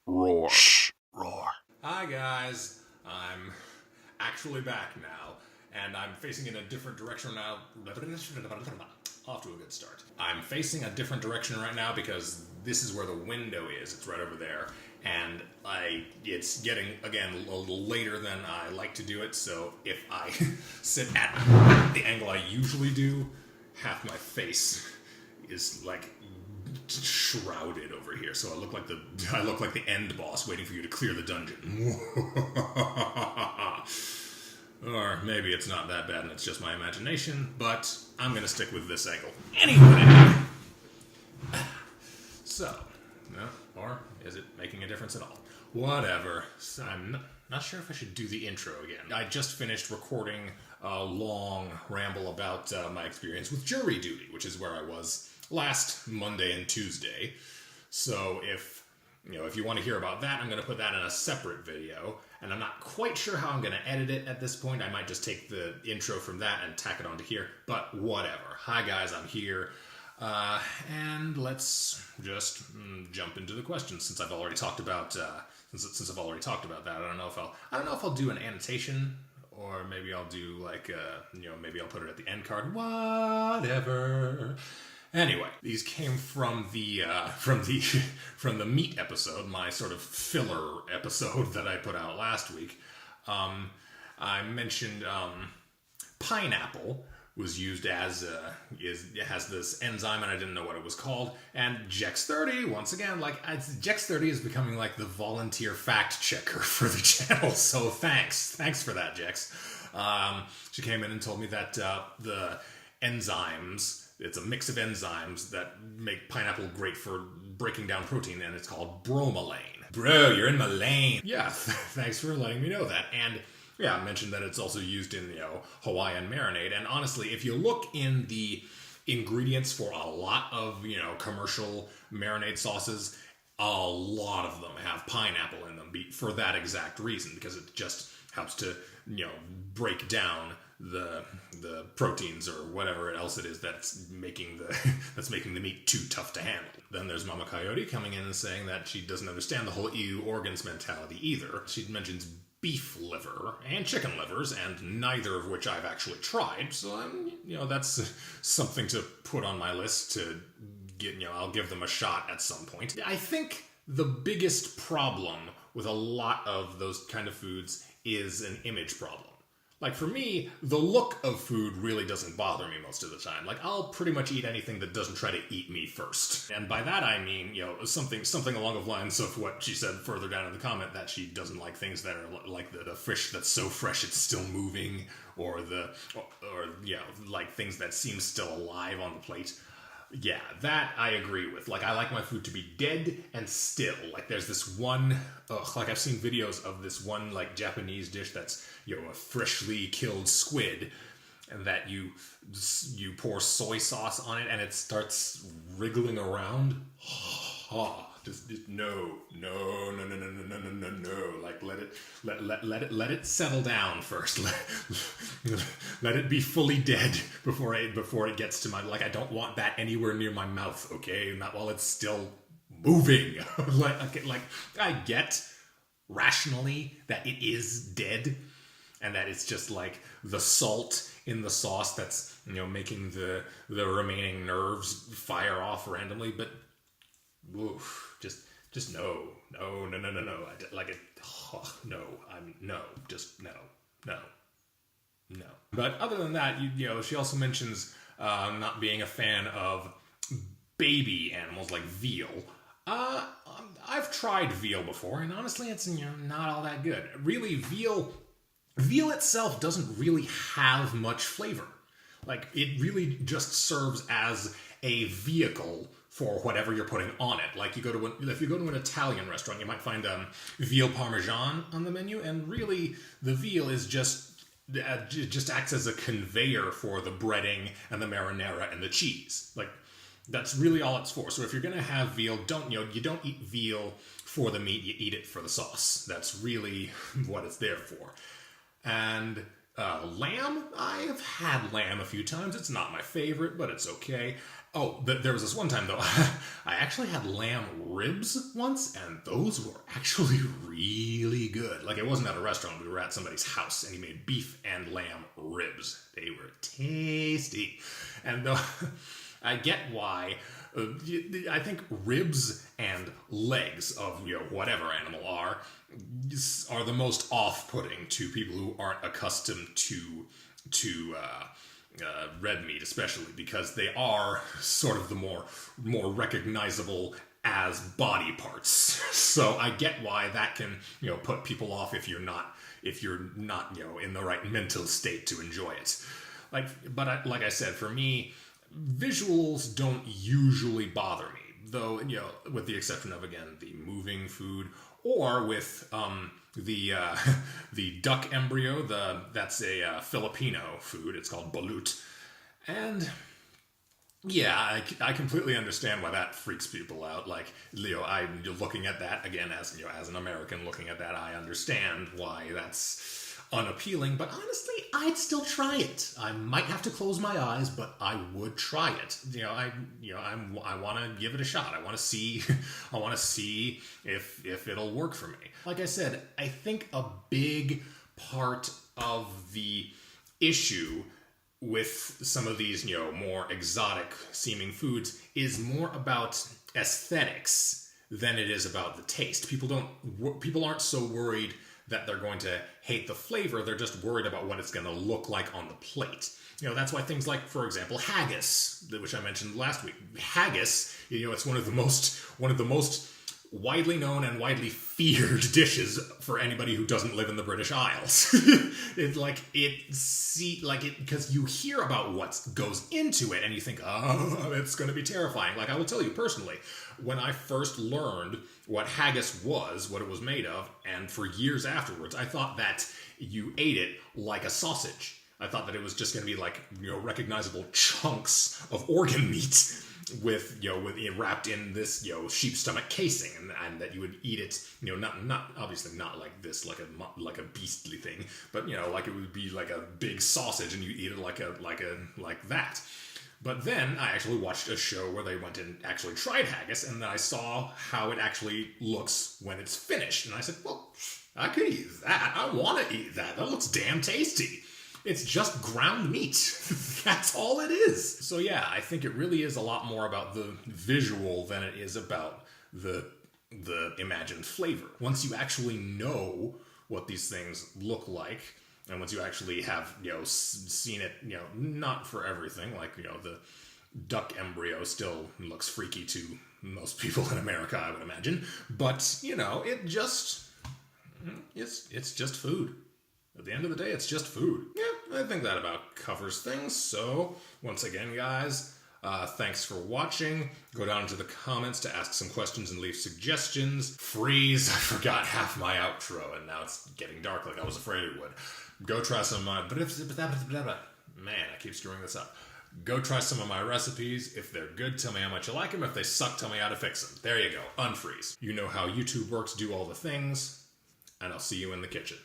Roar. Shh. Roar. Hi guys, I'm actually back now, and I'm facing in a different direction now. Off to a good start. I'm facing a different direction right now because this is where the window is. It's right over there, and it's getting, again, a little later than I like to do it, so if I sit at the angle I usually do, half my face is like shrouded over here, so I look like the end boss waiting for you to clear the dungeon. Or maybe it's not that bad and it's just my imagination, but I'm gonna stick with this angle. Anyway! So, or is it making a difference at all? Whatever. So I'm not sure if I should do the intro again. I just finished recording a long ramble about my experience with jury duty, which is where I was last Monday and Tuesday. So if you want to hear about that, I'm going to put that in a separate video, and I'm not quite sure how I'm going to edit it at this point. I might just take the intro from that and tack it onto here, but whatever. Hi guys, I'm here, and let's just jump into the questions since I've already talked about since I've already talked about that. I don't know if I'll do an annotation, or maybe I'll do like maybe I'll put it at the end card. Whatever. Anyway, these came from the meat episode, my sort of filler episode that I put out last week. I mentioned pineapple was used as it has this enzyme, and I didn't know what it was called. And Jex30, once again, Jex30 is becoming like the volunteer fact checker for the channel. So thanks for that, Jex. She came in and told me that the enzymes. It's a mix of enzymes that make pineapple great for breaking down protein, and it's called bromelain. Bro, you're in my lane. Yeah, thanks for letting me know that. And yeah, I mentioned that it's also used in, Hawaiian marinade. And honestly, if you look in the ingredients for a lot of, commercial marinade sauces, a lot of them have pineapple in them for that exact reason, because it just helps to, break down the proteins or whatever else it is that's making the meat too tough to handle. Then there's Mama Coyote coming in and saying that she doesn't understand the whole EU organs mentality either. She mentions beef liver and chicken livers, and neither of which I've actually tried. So that's something to put on my list to get. I'll give them a shot at some point. I think the biggest problem with a lot of those kind of foods is an image problem. Like, for me, the look of food really doesn't bother me most of the time. Like, I'll pretty much eat anything that doesn't try to eat me first. And by that I mean, something along the lines of what she said further down in the comment, that she doesn't like things that are like the fish that's so fresh it's still moving, or like things that seem still alive on the plate. Yeah, that I agree with. Like, I like my food to be dead and still. Like, there's this one, I've seen videos of this one, Japanese dish that's, a freshly killed squid, and that you pour soy sauce on it, and it starts wriggling around. Just no. Like, let it settle down first. Let it be fully dead before it gets to my, I don't want that anywhere near my mouth, okay? Not while it's still moving. I get rationally that it is dead, and that it's just like the salt in the sauce that's, making the remaining nerves fire off randomly, but oof, just no. No. But other than that, she also mentions not being a fan of baby animals like veal. I've tried veal before, and honestly, it's not all that good. Really, veal itself doesn't really have much flavor. Like, it really just serves as a vehicle for whatever you're putting on it. Like, if you go to an Italian restaurant, you might find veal parmesan on the menu, and really the veal is just acts as a conveyor for the breading and the marinara and the cheese. Like, that's really all it's for. So if you're gonna have veal, you don't eat veal for the meat, you eat it for the sauce. That's really what it's there for. And lamb, I have had lamb a few times. It's not my favorite, but it's okay. Oh, there was this one time, though, I actually had lamb ribs once, and those were actually really good. Like, it wasn't at a restaurant. We were at somebody's house, and he made beef and lamb ribs. They were tasty. And though I get why, I think ribs and legs of, whatever animal are the most off-putting to people who aren't accustomed to red meat, especially because they are sort of the more recognizable as body parts. So I get why that can put people off if you're not in the right mental state to enjoy it. Like I said, for me, visuals don't usually bother me, though with the exception of, again, the moving food, or with the duck embryo. That's a Filipino food. It's called balut, and yeah, I completely understand why that freaks people out. Like, I'm looking at that again as an American looking at that. I understand why that's unappealing, but honestly, I'd still try it. I might have to close my eyes, but I would try it. I want to give it a shot. I want to see if it'll work for me. Like I said, I think a big part of the issue with some of these, more exotic seeming foods is more about aesthetics than it is about the taste. People aren't so worried that they're going to hate the flavor. They're just worried about what it's going to look like on the plate. That's why things like, for example, haggis, which I mentioned last week. Haggis, it's one of the most widely known and widely feared dishes for anybody who doesn't live in the British Isles. Because you hear about what goes into it and you think, oh, it's going to be terrifying. Like, I will tell you personally, when I first learned what haggis was, what it was made of, and for years afterwards, I thought that you ate it like a sausage. I thought that it was just going to be like, recognizable chunks of organ meat with wrapped in this sheep stomach casing, and that you would eat it not obviously not like this, like a beastly thing, but like it would be like a big sausage and you eat it like that. But then I actually watched a show where they went and actually tried haggis, and then I saw how it actually looks when it's finished, and I said, well, I could eat that. I want to eat that. That looks damn tasty. It's just ground meat. That's all it is. So yeah, I think it really is a lot more about the visual than it is about the imagined flavor. Once you actually know what these things look like, and once you actually have, seen it, not for everything, like, the duck embryo still looks freaky to most people in America, I would imagine. But, it's just food. At the end of the day, it's just food. Yeah, I think that about covers things. So, once again, guys, thanks for watching. Go down into the comments to ask some questions and leave suggestions. Freeze, I forgot half my outro, and now it's getting dark like I was afraid it would. Go try some of my... Man, I keep screwing this up. Go try some of my recipes. If they're good, tell me how much you like them. If they suck, tell me how to fix them. There you go. Unfreeze. You know how YouTube works. Do all the things. And I'll see you in the kitchen.